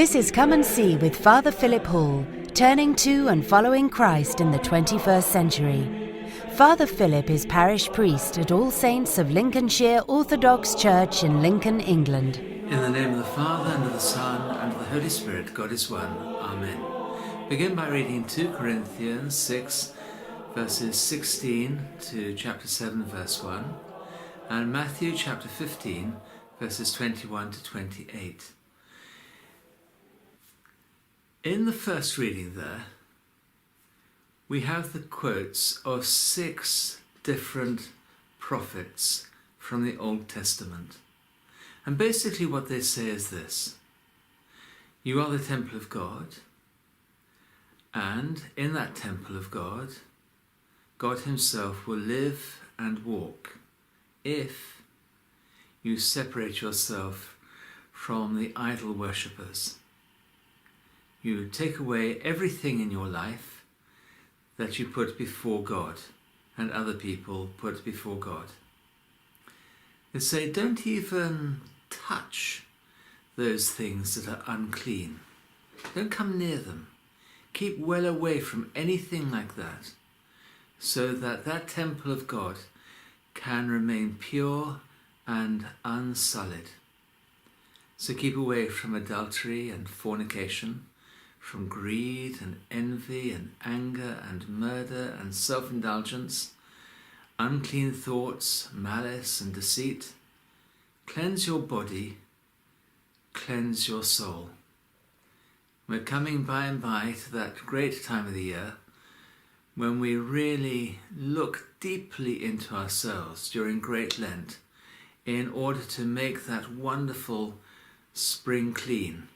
This is Come and See with Father Philip Hall, turning to and following Christ in the 21st century. Father Philip is parish priest at All Saints of Lincolnshire Orthodox Church in Lincoln, England. In the name of the Father, and of the Son, and of the Holy Spirit, God is one. Amen. Begin by reading 2 Corinthians 6, verses 16 to chapter 7, verse 1, and Matthew chapter 15, verses 21 to 28. In the first reading there, we have the quotes of 6 different prophets from the Old Testament. And basically what they say is this: you are the temple of God, and in that temple of God, God himself will live and walk if you separate yourself from the idol worshippers. You take away everything in your life that you put before God and other people put before God. They say, don't even touch those things that are unclean. Don't come near them. Keep well away from anything like that, so that that temple of God can remain pure and unsullied. So keep away from adultery and fornication, from greed and envy and anger and murder and self-indulgence, unclean thoughts, malice and deceit. Cleanse your body, cleanse your soul. We're coming by and by to that great time of the year when we really look deeply into ourselves during Great Lent in order to make that wonderful spring clean.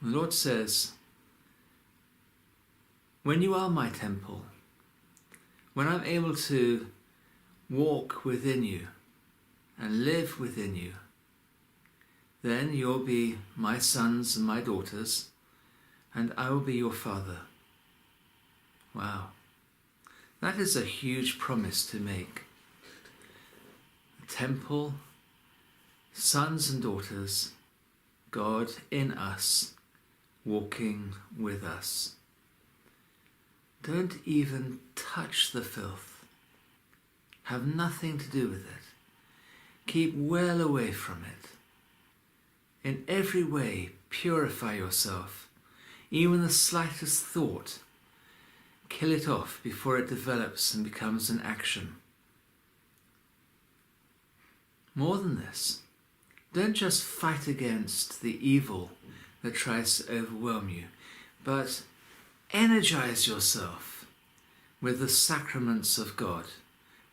The Lord says, when you are my temple, when I'm able to walk within you and live within you, then you'll be my sons and my daughters, and I will be your father. Wow, that is a huge promise to make. The temple, sons and daughters, God in us, walking with us. Don't even touch the filth. Have nothing to do with it. Keep well away from it. In every way, purify yourself. Even the slightest thought, kill it off before it develops and becomes an action. More than this, don't just fight against the evil that tries to overwhelm you, but energize yourself with the sacraments of God,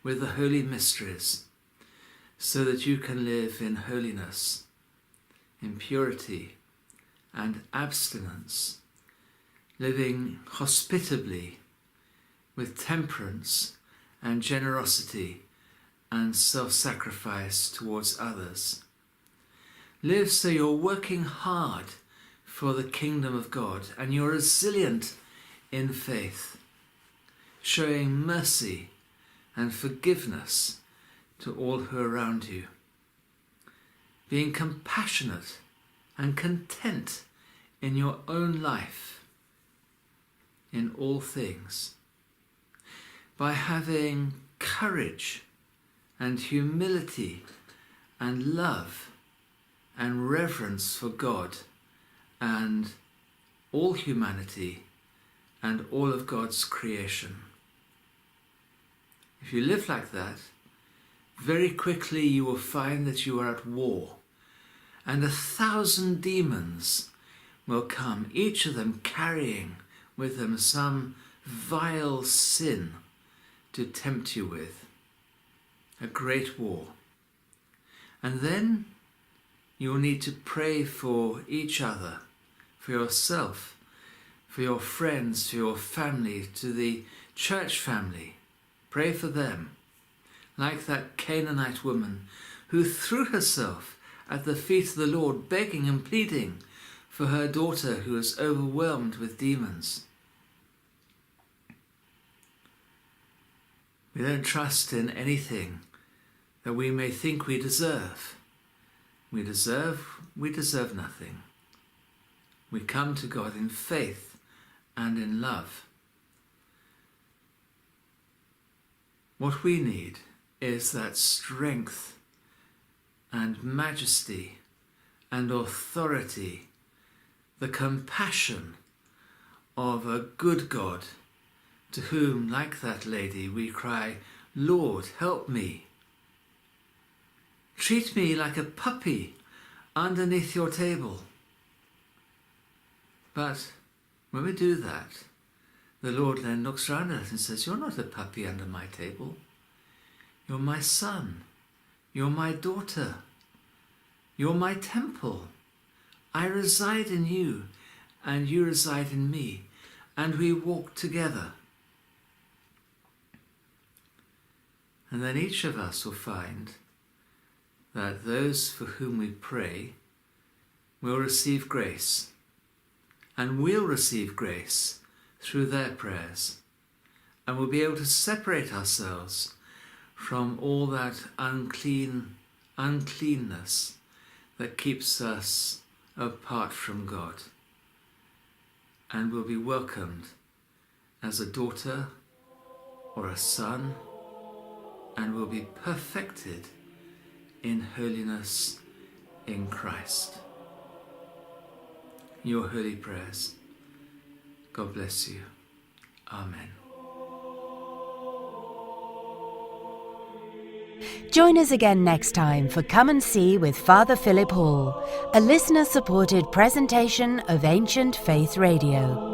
with the holy mysteries, so that you can live in holiness, in purity and abstinence, living hospitably with temperance and generosity and self-sacrifice towards others. Live so you're working hard for the kingdom of God and you're resilient in faith, showing mercy and forgiveness to all who are around you, being compassionate and content in your own life, in all things, by having courage and humility and love and reverence for God and all humanity and all of God's creation. If you live like that, very quickly you will find that you are at war, and 1,000 demons will come, each of them carrying with them some vile sin to tempt you with. A great war. And then you will need to pray for each other, for yourself, for your friends, for your family, to the church family. Pray for them, like that Canaanite woman who threw herself at the feet of the Lord, begging and pleading for her daughter who was overwhelmed with demons. We don't trust in anything that we may think we deserve, We deserve nothing. We come to God in faith and in love. What we need is that strength and majesty and authority, the compassion of a good God to whom, like that lady, we cry, Lord, help me. Treat me like a puppy underneath your table. But when we do that, the Lord then looks round at us and says, you're not a puppy under my table. You're my son. You're my daughter. You're my temple. I reside in you and you reside in me, and we walk together. And then each of us will find that those for whom we pray will receive grace, and we'll receive grace through their prayers, and we'll be able to separate ourselves from all that uncleanness that keeps us apart from God, and we'll be welcomed as a daughter or a son, and will be perfected in holiness in Christ. Your holy prayers. God bless you. Amen. Join us again next time for Come and See with Father Philip Hall, a listener-supported presentation of Ancient Faith Radio.